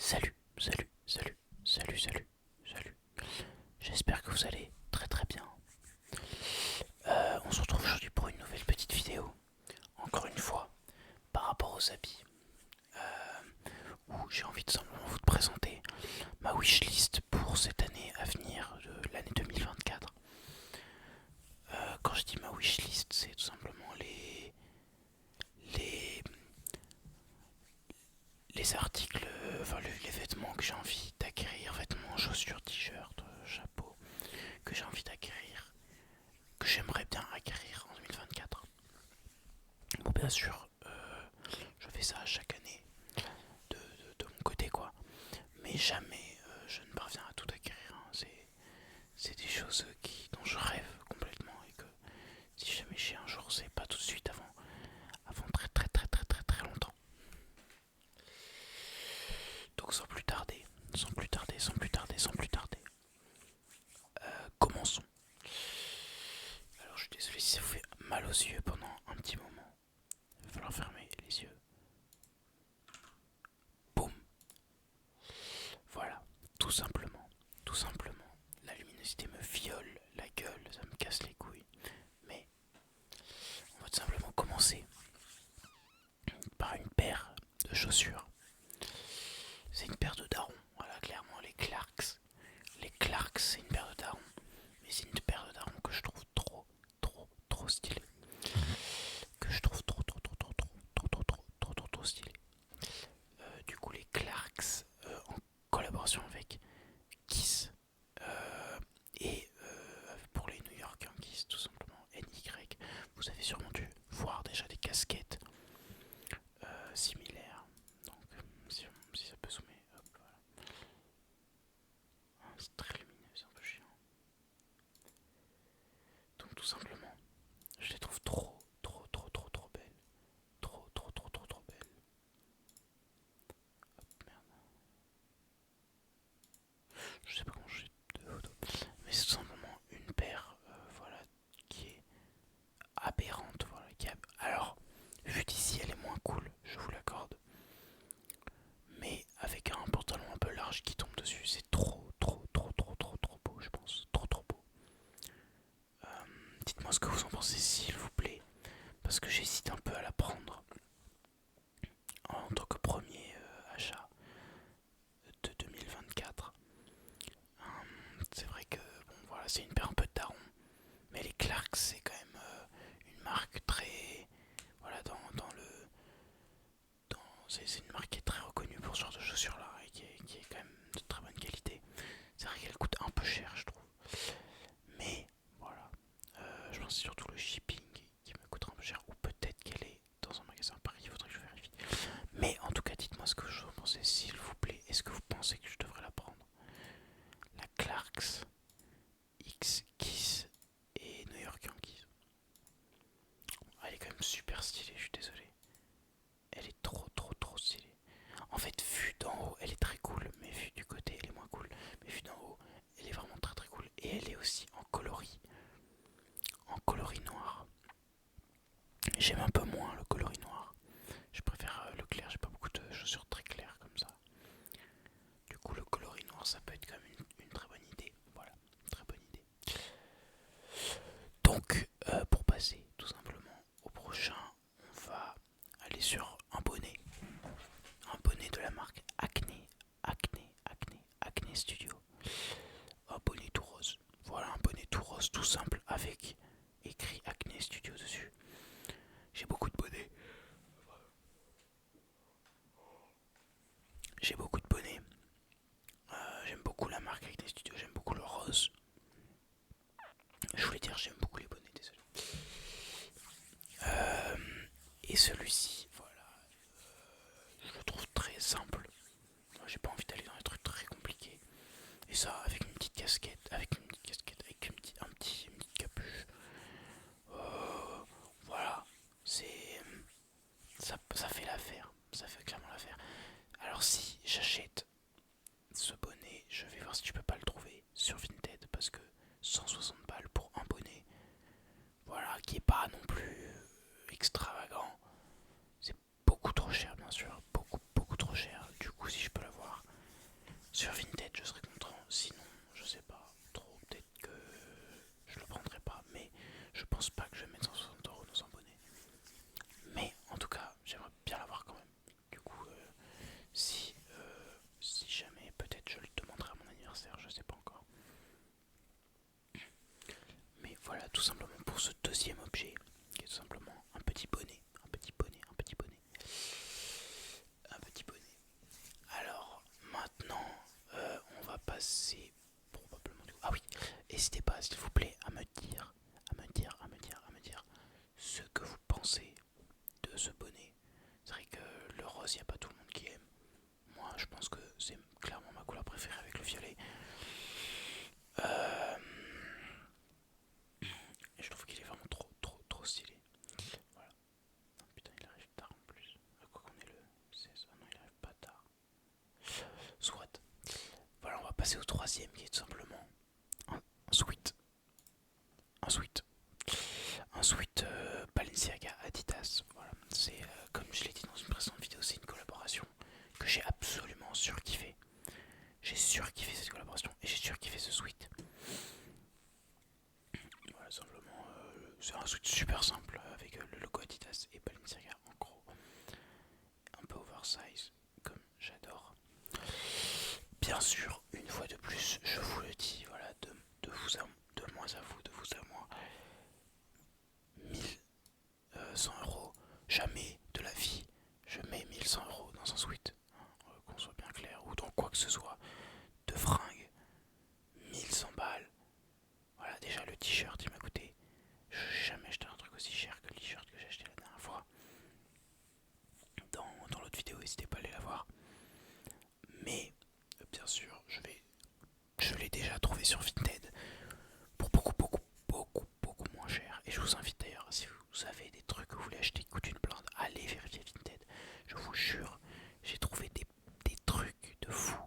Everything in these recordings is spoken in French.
Salut, salut, salut, salut, salut, salut. J'espère que vous allez très très bien. On se retrouve aujourd'hui pour une nouvelle petite vidéo. Encore une fois, par rapport aux habits, où j'ai envie de simplement vous présenter ma wishlist pour cette année à venir, de l'année 2024. Quand je dis ma wishlist, c'est tout simplement les, les articles, enfin les vêtements que j'ai envie d'acquérir, vêtements, chaussures, t-shirts, chapeaux, que j'ai envie d'acquérir, que j'aimerais bien acquérir en 2024. Bon, bien sûr, je fais ça chaque année de mon côté, quoi. Mais jamais je ne parviens à tout acquérir, hein. C'est des choses dont je rêve complètement et que si jamais j'ai un jour, c'est pas tout de suite avant très très très très très très longtemps. Donc sans plus tarder, sans plus tarder, sans plus tarder, sans plus tarder, commençons. Alors je suis désolé si ça vous fait mal aux yeux pendant un petit moment. Il va falloir fermer les yeux. Boum. Voilà, tout simplement, tout simplement. La luminosité me viole la gueule, ça me casse les couilles. Mais on va tout simplement commencer par une paire de chaussures. C'est une paire de darons, voilà, clairement, les Clarks. Les Clarks, c'est une paire de darons. Mais c'est une paire de darons que je trouve trop, trop, trop stylée. Que je trouve trop, trop, trop, trop, trop, trop, trop, trop, trop, trop, trop stylée. Du coup, les Clarks, en collaboration avec Kiss, et pour les New York Yankees, tout simplement, NY. Vous avez sûrement dû voir déjà des casquettes similaires. Donc, si ça peut zoomer, hop, voilà. Ah, c'est très lumineux, c'est un peu chiant. Donc, tout simplement, je les trouve trop, trop, trop, trop, trop belles. Trop, trop, trop, trop, trop belles. Hop, merde. Je sais pas comment je fais de photos. Mais c'est tout simplement une paire, voilà, qui est aberrante, voilà. Alors, vue d'ici, elle est moins cool, je vous l'accorde. Mais avec un pantalon un peu large qui tombe dessus, c'est trop, trop, trop, trop, trop, trop beau, je pense. Trop, trop beau. Euh, Dites-moi ce que vous en pensez, s'il vous plaît. Parce que j'hésite un peu à la prendre en tant que premier achat de 2024. C'est vrai que, bon, voilà, c'est une paire un peu de daron. Mais les Clarks, c'est quand même une marque très. Voilà, dans le. C'est une marque qui est très reconnue pour ce genre de chaussures-là et qui est quand même de très bonne qualité. C'est vrai qu'elle coûte un peu cher, je trouve. Mais voilà, je pense que c'est surtout le shipping qui me coûtera un peu cher. Ou peut-être qu'elle est dans un magasin à Paris, il faudrait que je vérifie. Mais en tout cas, dites-moi ce que vous en pensez, s'il vous plaît. Est-ce que vous pensez que je devrais la prendre? La Clarks X Kiss et New York Yankees. Elle est quand même super stylée, je suis désolé. Elle est trop, trop, trop stylée. En fait, vue d'en haut, elle est très cool, mais vue du côté, elle est moins cool. Mais vue d'en haut, elle est vraiment très, très cool. Et elle est aussi en coloris noir. J'aime un peu moins le coloris noir. Je préfère le clair, j'ai pas beaucoup de chaussures très claires comme ça. Du coup, le coloris noir, ça peut être quand même une très bonne idée. Voilà, très bonne idée. Donc, pour passer tout simplement au prochain, on va aller sur un bonnet. Un bonnet de la marque Acne Studio. Un bonnet tout rose. Voilà, un bonnet tout rose, tout simple, avec écrit Acne Studio dessus. J'ai beaucoup de bonnets. J'ai beaucoup de bonnets. J'aime beaucoup la marque Acne Studio, j'aime beaucoup le rose. Je voulais dire j'aime beaucoup les bonnets, désolé. Euh, et celui-ci, voilà, je le trouve très simple. J'ai pas envie d'aller dans des trucs très compliqués. Et ça, avec une petite casquette, avec une petite capuche. Voilà, c'est ça fait l'affaire. Ça fait clairement l'affaire. Alors si j'achète ce bonnet, je vais voir si tu peux pas le trouver sur Vinted parce que 160 balles pour un bonnet, voilà, qui est pas non plus extravagant. C'est beaucoup trop cher, bien sûr, beaucoup beaucoup trop cher. Du coup, si je peux l'avoir, n'hésitez pas s'il vous plaît à me dire, ce que vous pensez de ce bonnet. C'est vrai que le rose, il n'y a pas tout le monde qui aime. Moi, je pense que c'est clairement ma couleur préférée avec le violet. Euh, et je trouve qu'il est vraiment trop stylé. Voilà. Oh, putain, il arrive tard en plus. À quoi qu'on est le 16? Ah non, il arrive pas tard. Soit. Voilà, on va passer au troisième qui est tout simplement un sweat. Un sweat. Un sweat Balenciaga Adidas. Voilà. C'est comme je l'ai dit dans une précédente vidéo, c'est une collaboration que j'ai absolument surkiffé. J'ai surkiffé cette collaboration et j'ai surkiffé ce sweat. Voilà, simplement, c'est un sweat super simple avec le logo Adidas et Balenciaga en gros. Un peu oversize, comme j'adore. Bien sûr, une fois de plus, je vous le dis, voilà, de moi à vous, de vous à moi, 1100 €, jamais de la vie, je mets 1100 € dans un sweat, hein, qu'on soit bien clair, ou dans quoi que ce soit, de fringues, 1100 balles. Voilà, déjà le t-shirt il m'a coûté, j'ai jamais acheté un truc aussi cher que le t-shirt que j'ai acheté la dernière fois. Dans l'autre vidéo, n'hésitez pas à aller la voir. Mais, bien sûr, je l'ai déjà trouvé sur Vinted pour beaucoup moins cher. Et je vous invite d'ailleurs, si vous avez des trucs que vous voulez acheter qui coûtent une blinde, allez vérifier Vinted. Je vous jure, j'ai trouvé des trucs de fou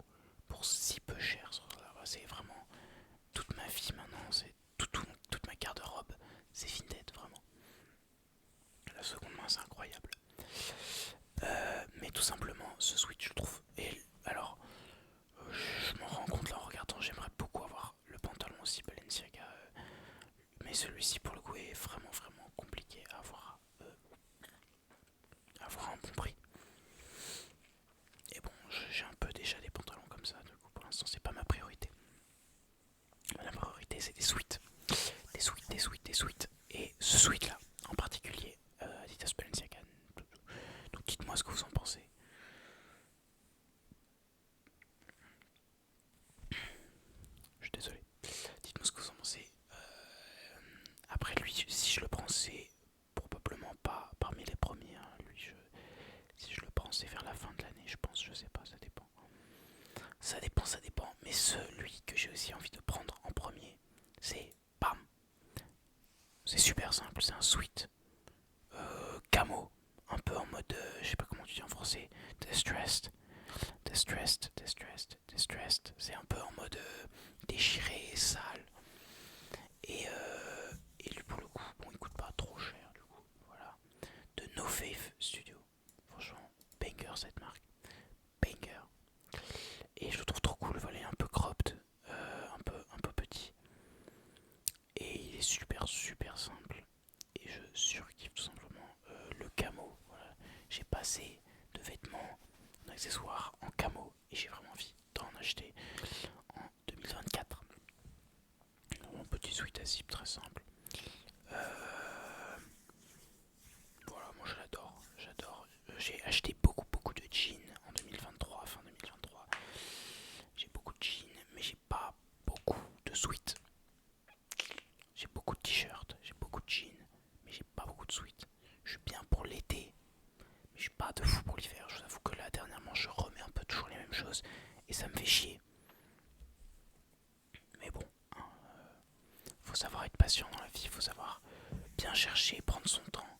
pour si peu cher. C'est vraiment toute ma vie maintenant, c'est toute ma garde-robe, c'est Vinted vraiment. La seconde main, c'est incroyable. Mais tout simplement, ce switch, je trouve. Et alors, je m'en rends compte là en regardant, j'aimerais beaucoup avoir le pantalon aussi Balenciaga. Mais celui-ci, pour le coup, est vraiment compliqué à avoir un bon prix. Et bon, j'ai un peu déjà des pantalons comme ça, du coup, pour l'instant, c'est pas ma priorité. La priorité, c'est des sweats. Des sweats. Et ce sweat-là, en particulier, Adidas Balenciaga. Donc dites-moi ce que vous en pensez. Je suis désolé. Dites-moi ce que vous en pensez. Après lui, si je le prends, c'est probablement pas parmi les premiers. Hein. Si je le prends, c'est vers la fin de l'année, je pense. Je sais pas, ça dépend. Ça dépend. Mais celui que j'ai aussi envie de prendre en premier, c'est BAM. C'est super simple, c'est un sweat camo, un peu en mode, je sais pas comment tu dis en français, distressed. C'est un peu en mode déchiré, sale. Et lui, pour le coup, bon, il coûte pas trop cher, du coup, voilà. De No Faith Studio. Franchement, banger cette marque. Banger. Et je le trouve trop cool, voilà, il est un peu cropped, un peu petit. Et il est super simple. Et je surkiffe tout simplement le camo. Voilà. J'ai pas assez de vêtements, d'accessoires en camo. Et j'ai vraiment envie d'en acheter en 2024. Mon petit sweat à zip très simple. Voilà, moi je l'adore. J'adore. J'ai acheté beaucoup de jeans en 2023, fin 2023. J'ai beaucoup de jeans, mais j'ai pas beaucoup de sweats. J'ai beaucoup de t-shirts, j'ai beaucoup de jeans, mais j'ai pas beaucoup de sweats. Je suis bien pour l'été, mais je suis pas de fou pour l'hiver. Je vous avoue que là, dernièrement, je remets un peu toujours les mêmes choses et ça me fait chier. Mais bon, hein, faut savoir être patient dans la vie, faut savoir bien chercher, prendre son temps.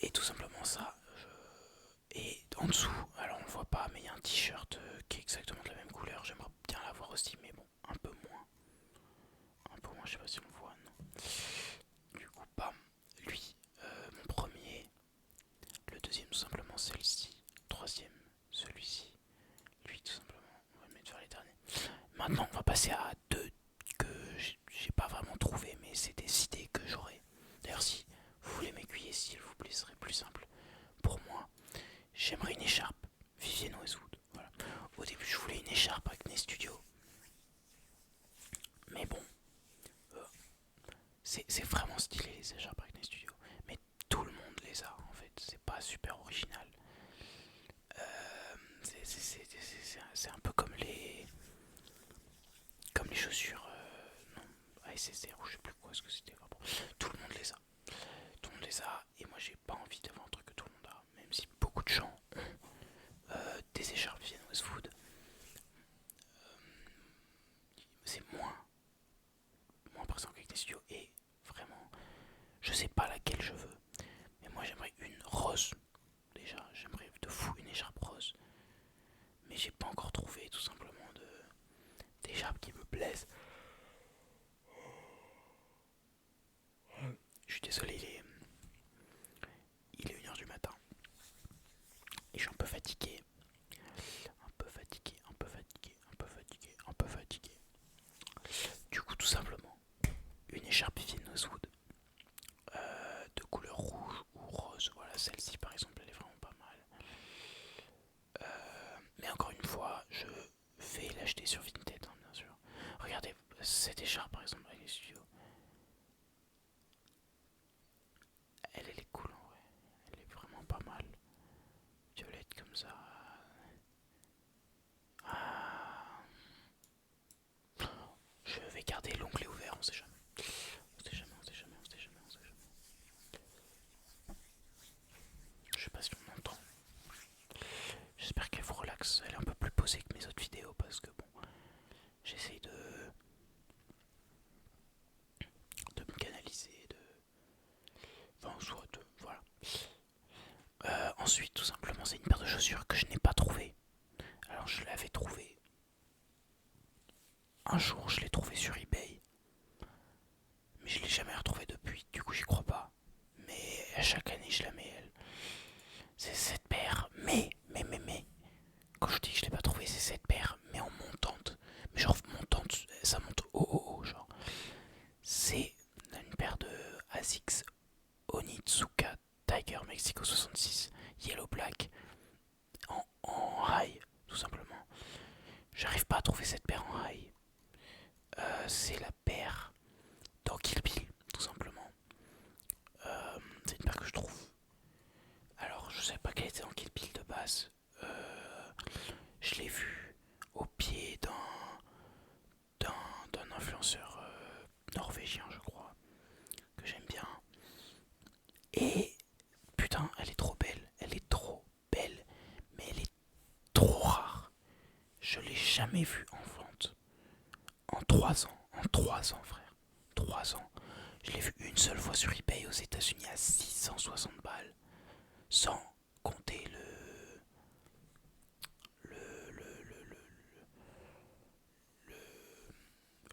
Et tout simplement ça. Et en dessous, alors on le voit pas, mais il y a un t-shirt qui est exactement de la même couleur. J'aimerais bien l'avoir aussi, mais bon, un peu moins. Je sais pas si on le voit, non. Du coup, bam, lui, mon premier. Le deuxième, tout simplement, celle-ci. Le troisième, celui-ci. Lui, tout simplement, on va le mettre vers les derniers. Maintenant, on va passer à deux que j'ai pas vraiment trouvé, mais c'est des idées que j'aurais. D'ailleurs, si vous voulez m'aiguiller, s'il vous plaît, ce serait plus simple. Pour moi, j'aimerais une écharpe Vivienne Westwood. Voilà. Au début, je voulais une écharpe Acne Studio. Mais bon, c'est vraiment stylé les écharpes Acne Studio. Mais tout le monde les a en fait. C'est pas super original. C'est un peu comme les chaussures nécessaire ou je sais plus quoi ce que c'était. Enfin, bon, tout le monde les a. Tout le monde les a et moi j'ai pas envie d'avoir un truc que tout le monde a. Même si beaucoup de gens ont des écharpes Vivienne Westwood, c'est moins présent qu'avec des studios et vraiment je sais pas laquelle je veux. Mais moi j'aimerais une rose. Déjà j'aimerais de fou une écharpe rose. Mais j'ai pas encore trouvé tout simplement d'écharpe qui me plaise. Je suis désolé, il est 1h du matin. Et je suis un peu fatigué. Un peu fatigué, un peu fatigué, un peu fatigué, un peu fatigué. Du coup, tout simplement, une écharpe Vivienne Westwood de couleur rouge ou rose. Voilà, celle-ci par exemple, elle est vraiment pas mal. Mais encore une fois, je vais l'acheter sur Vinted, hein, bien sûr. Regardez cette écharpe par exemple avec les studios. Elle est cool en vrai. Elle est vraiment pas mal. Violette comme ça. Ah, je vais garder l'onglet ouvert, on sait jamais. On sait jamais, on sait jamais, on sait jamais, on sait jamais. Je sais pas si on m'entend. J'espère qu'elle vous relaxe. Elle est un peu plus posée que mes autres vidéos parce que bon, j'essaye de me canaliser, enfin, soit de. Voilà. Ensuite, tout simplement, c'est une paire de chaussures que je n'ai pas trouvée. Alors, je l'avais trouvée. Un jour, je l'ai trouvée sur eBay. Mais je l'ai jamais retrouvée depuis. Du coup, j'y crois pas. Mais à chaque année, je la mets, elle. C'est cette paire. Mais. Quand je dis que je l'ai pas trouvée, c'est cette paire. Mais en montante. Mais genre, montante, ça monte haut, genre. C'est une paire de ASICS Onitsuka Tiger Mexico 66 Yellow Black en high, tout simplement. J'arrive pas à trouver cette paire en high. C'est la paire dans Kill Bill, tout simplement. C'est une paire que je trouve. Alors, je sais pas quelle était dans Kill Bill de base. Je l'ai vue au pied d'un influenceur norvégien, je crois, que j'aime bien. Et putain, elle est trop belle. Elle est trop belle. Mais elle est trop rare. Je l'ai jamais vue en vente. En 3 ans. En 3 ans, frère. 3 ans. Je l'ai vue une seule fois sur eBay aux États-Unis à 660 balles. Sans compter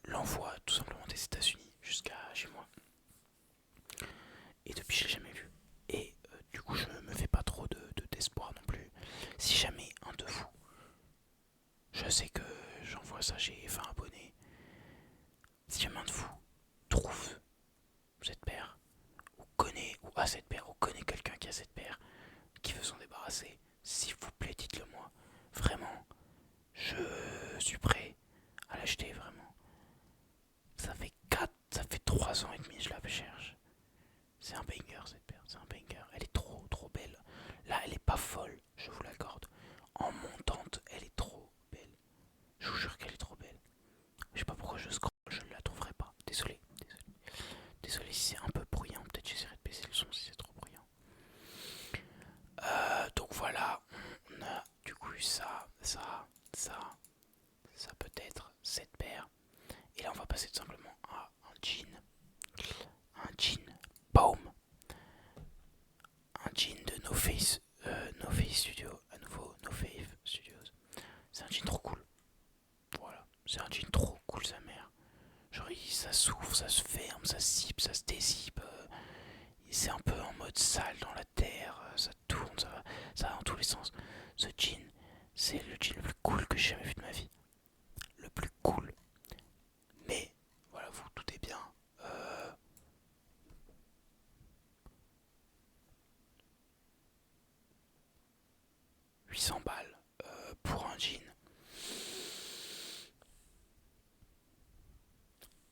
l'envoi tout simplement des États-Unis jusqu'à chez moi. Et depuis, je l'ai jamais vu. Et du coup, je me fais pas trop d'espoir non plus. Si jamais un de vous, je sais que j'envoie ça, j'ai 20 abonnés. Si jamais un de vous trouve cette paire, ou connaît, ou a cette paire, ou connaît quelqu'un qui a cette paire, qui veut s'en débarrasser, s'il vous plaît, dites-le moi. Vraiment, je suis prêt à l'acheter, vraiment. Ça fait 3 ans et demi que je la cherche. C'est un banger cette paire, c'est un banger. Elle est trop trop belle. Là, elle est pas folle, je vous l'accorde. En montante, elle est trop belle. Je vous jure qu'elle est trop belle. Je sais pas pourquoi je scroll, je ne la trouverai pas. Désolé si c'est un peu bruyant. Peut-être j'essaierai de baisser le son si c'est trop bruyant. Donc voilà, on a du coup eu ça peut-être, cette paire. Et là, on va passer tout simplement à un jean. Un jean Baum. Un jean de No Face Studio. À nouveau, No Face Studios. C'est un jean trop cool. Voilà, c'est un jean trop cool, sa mère. Genre, ça s'ouvre, ça se ferme, ça se zippe, ça se dézippe. C'est un peu en mode sale dans la terre. Ça tourne, ça va dans tous les sens. Ce jean, c'est le jean le plus cool que j'ai jamais vu de ma vie. Le plus cool. Mais, voilà, vous doutez bien. 800 balles pour un jean.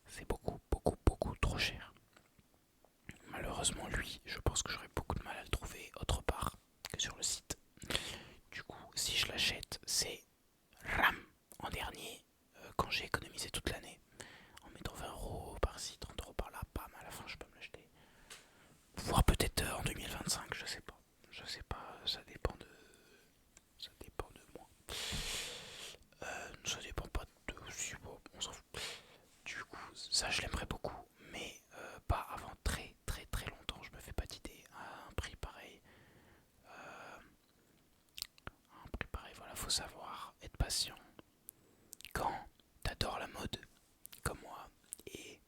C'est beaucoup trop cher. Malheureusement, lui, je pense que j'aurais beaucoup de mal à le trouver autre part que sur le site. Du coup, si je l'achète, c'est RAM en être patient. Quand t'adores la mode, comme moi, et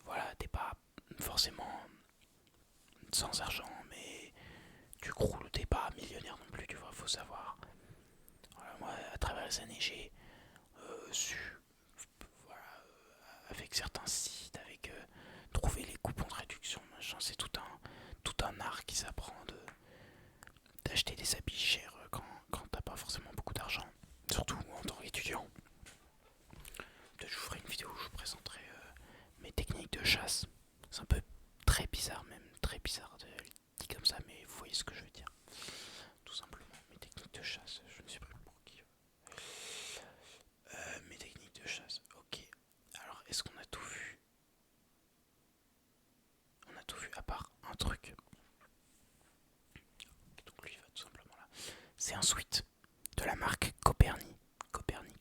voilà, t'es pas forcément sans argent, mais tu croules, t'es pas millionnaire non plus, tu vois, faut savoir. Voilà, moi, à travers les années, j'ai su, voilà, avec certains sites, avec trouver les coupons de réduction, machin, c'est tout un art qui s'apprend d'acheter des habits chers quand t'as pas forcément beaucoup d'argent, surtout en tant qu'étudiant. Peut-être je vous ferai une vidéo où je vous présenterai mes techniques de chasse. C'est un peu très bizarre, même très bizarre de le dire comme ça, mais vous voyez ce que je veux dire. Tout simplement, mes techniques de chasse, je me suis pris pour qui mes techniques de chasse, ok. Alors, est-ce qu'on a tout vu? On a tout vu à part un truc. Donc lui, il va tout simplement là. C'est un sweat de la marque Coperni. Coperni.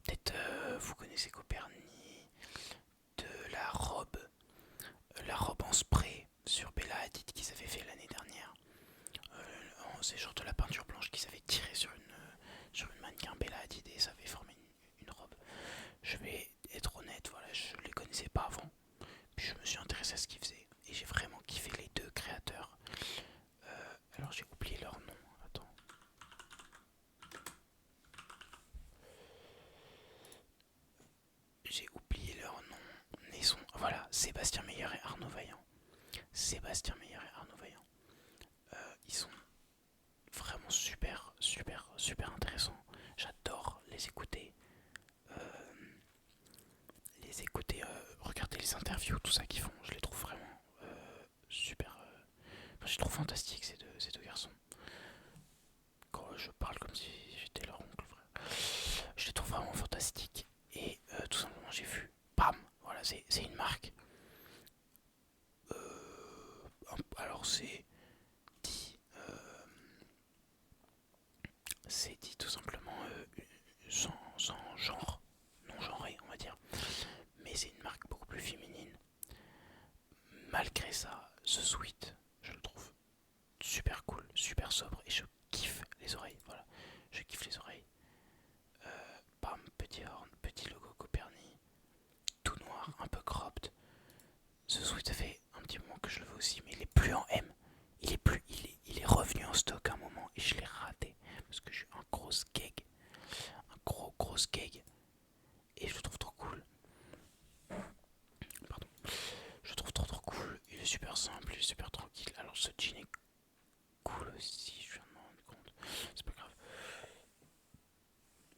Peut-être vous connaissez Coperni de la robe en spray sur Bella Hadid qu'ils avaient fait l'année dernière. C'est genre de la peinture blanche qu'ils avaient tiré sur une mannequin Bella Hadid et ça avait formé une robe. Je vais être honnête, voilà, je les connaissais pas avant. Puis je me suis intéressé à ce qu'ils faisaient et j'ai vraiment kiffé les deux créateurs. Alors j'ai oublié leur nom. Attends. J'ai oublié leur nom. Mais sont, voilà, Sébastien Meyer et Arnaud Vaillant. Ils sont vraiment super intéressants. J'adore les écouter. Regarder les interviews, tout ça qu'ils font. Je les trouve vraiment super. Enfin, je les trouve fantastiques ces deux garçons. Quand je parle comme si j'étais leur oncle, frère. Je les trouve vraiment fantastiques. Et tout simplement, j'ai vu. Bam. Voilà, c'est une marque. Alors c'est dit tout simplement sans genre, non genré on va dire, mais c'est une marque beaucoup plus féminine. Malgré ça, ce sweat, je le trouve super cool, super sobre et je kiffe les oreilles, voilà, je kiffe les oreilles. Bam, petit horn, petit logo Coperni, tout noir, un peu cropped. Ce sweat, ça fait un petit moment que je le veux aussi, mais il est plus en M. Il est revenu en stock un moment et je l'ai raté parce que je suis un gros skeg, un gros skeg et je le trouve trop cool. Pardon. Je le trouve trop cool. Il est super simple, il est super tranquille. Alors ce jean est cool aussi, je viens de m'en rendre compte. C'est pas grave.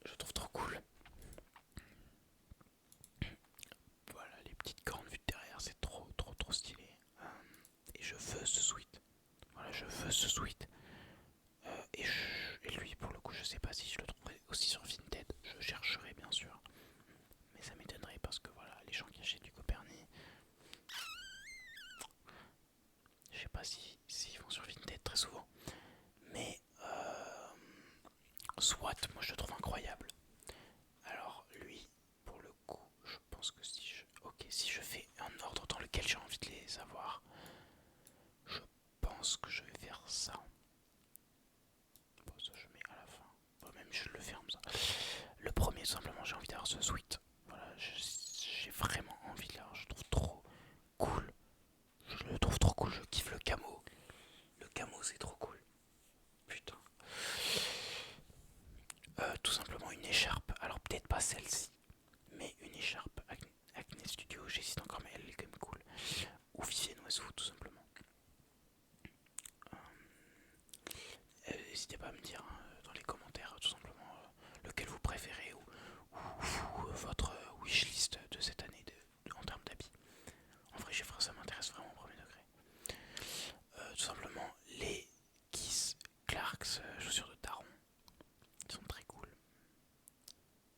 Je le trouve trop cool. Voilà, les petites cornes vues de derrière, c'est trop stylé. Et je veux ce sweat. Voilà, je veux ce sweat. Et lui, pour le coup, je sais pas si je le trouverai aussi sur Vinted. Je chercherai bien sûr. Mais ça m'étonnerait parce que voilà, les gens qui achètent du Coperni, je sais pas s'ils vont sur Vinted très souvent. Mais soit, moi je le trouve incroyable. Alors lui, pour le coup, je pense que si je fais un ordre dans lequel j'ai envie de les avoir, je pense que je vais faire ça. Bon, ça je mets à la fin. Bon, même je le ferme ça. Le premier, tout simplement, j'ai envie d'avoir ce sweat. Voilà, j'ai vraiment envie de l'avoir. Je le trouve trop cool. Je le trouve trop cool. Je kiffe le camo. Le camo, c'est trop cool. Putain. Tout simplement une écharpe. Alors peut-être pas celle-ci, mais une écharpe Acne Studio. J'hésite encore, mais elle est quand même cool. Ou Vivienne Westwood, tout simplement. N'hésitez pas à me dire dans les commentaires tout simplement lequel vous préférez ou votre wishlist de cette année en termes d'habits. En vrai, ça m'intéresse vraiment au premier degré. Tout simplement les Kiss Clarks chaussures de Taron. Ils sont très cool.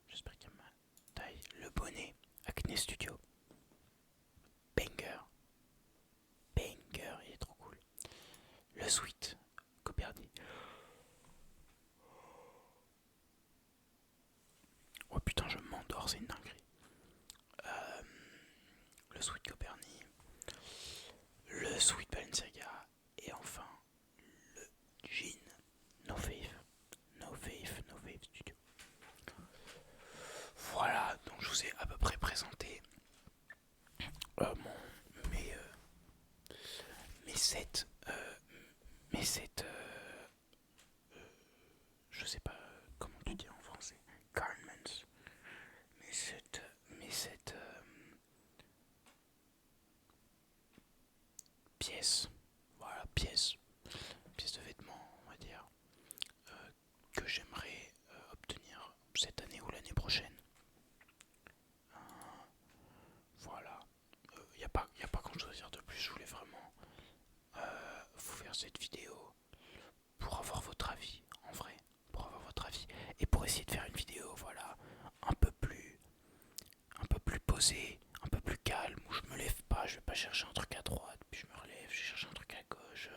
J'espère qu'il y a ma taille. Le bonnet Acne Studio. Banger. Il est trop cool. Le sweat Coperni. Oh putain, je m'endors, c'est une dinguerie. Le sweat Coperni. Le sweat Balenciaga. cette, mais cette, je sais pas comment tu dis en français, garments, mais cette pièce, voilà, pièce de vêtement, on va dire, que j'aimerais obtenir cette année ou l'année prochaine. Voilà, y a pas grand chose à dire de plus, je voulais vraiment vous faire cette vidéo pour avoir votre avis, en vrai, pour avoir votre avis, et pour essayer de faire une vidéo, voilà, un peu plus, un peu plus posée, un peu plus calme, où je me lève pas, je vais pas chercher un truc à droite, puis je me relève, je cherche un truc à gauche,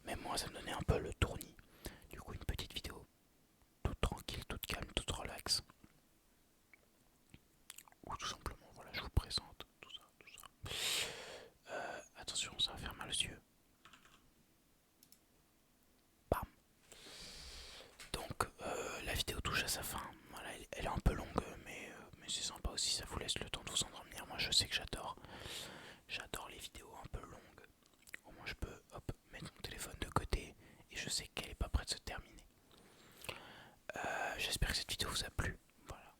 même moi ça me donnait un peu le tournis. Du coup une petite vidéo toute tranquille, toute calme, toute relaxe, ou tout simplement, voilà, je vous présente tout ça, tout ça. Attention, ça va faire mal aux yeux. Bam. Donc la vidéo touche à sa fin. Voilà, elle est un peu longue, mais c'est sympa aussi, ça vous laisse le temps de vous endormir. Moi je sais que j'adore les vidéos un peu longues. Au moins je peux hop, mettre mon téléphone de côté et je sais qu'elle est pas prête de se terminer. J'espère que cette vidéo vous a plu. Voilà.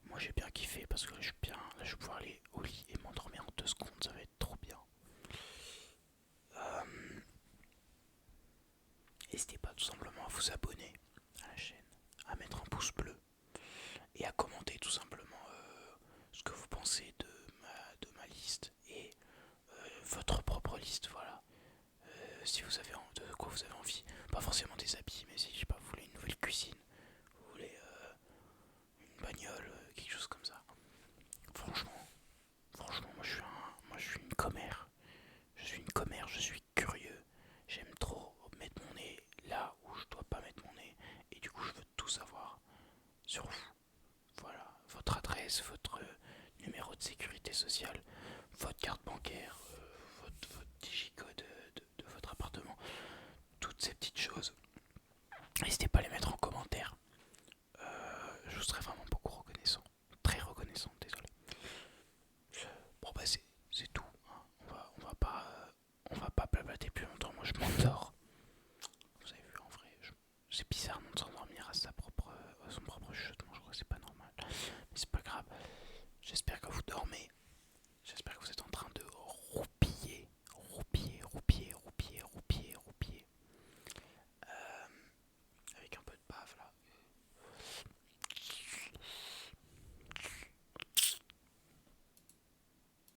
Moi j'ai bien kiffé parce que là, je suis bien. Là je vais pouvoir aller au lit et m'endormir en 2 secondes, ça va être trop bien. N'hésitez pas tout simplement à vous abonner à la chaîne, à mettre un pouce bleu et à commenter tout simplement ce que vous pensez de ma liste et votre propre liste, voilà. Si vous avez de quoi vous avez envie, pas forcément des habits, mais si je sais pas, vous voulez une nouvelle cuisine, vous voulez une bagnole, quelque chose comme ça. Franchement, moi je suis une commère. Je suis une commère, je suis curieux. J'aime trop mettre mon nez là où je dois pas mettre mon nez. Et du coup, je veux tout savoir sur vous. Voilà, votre adresse, votre numéro de sécurité sociale, votre carte bancaire, votre digicode de votre appartement, toutes ces petites choses. N'hésitez pas à les mettre en commentaire. Je vous serais vraiment beaucoup reconnaissant. Très reconnaissant, désolé. Bon bah c'est tout. Hein. On va pas blablater plus longtemps. Moi je m'endors.